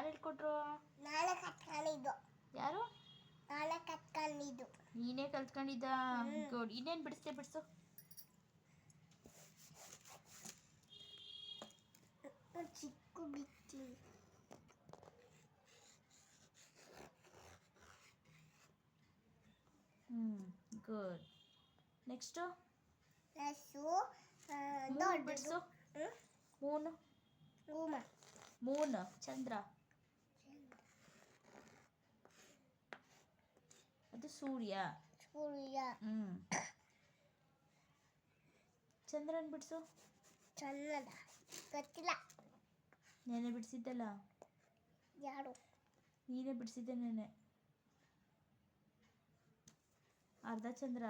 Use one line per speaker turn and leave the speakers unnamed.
ಯಾರು ಹೇಳ್ಕೊಟ್ರು?
ನಾಳೆ ಕತ್ಕೊಂಡಿದ್ದು.
ಯಾರು?
ನಾಳೆ ಕತ್ಕೊಂಡಿದ್ದು.
ನೀನೇ ಕಲ್ತ್ಕೊಂಡಿದ್ದ? ಗುಡ್. ಇನ್ನೇನು ಬಿಡಿಸು.
ಚಿಕ್ಕ ಬಿಚ್ಚಿ.
ಗುಡ್. ನೆಕ್ಸ್ಟು
ದೊಡ್ಡ
ಬಿಡಿಸು. ಮೂನ್. ಚಂದ್ರ. ಅದು ಸೂರ್ಯ. ಚಂದ್ರನ್ ಬಿಡಿಸು.
ಚಂದ್ರನ ಗೊತ್ತಿಲ್ಲ.
ನೆನೆ ಬಿಡಿಸಿದ್ದಲ್ಲ.
ಯಾರು?
ನೀನೇ ಬಿಡಿಸಿದ್ದೆ ನೆನೆ. ಅರ್ಧ ಚಂದ್ರ.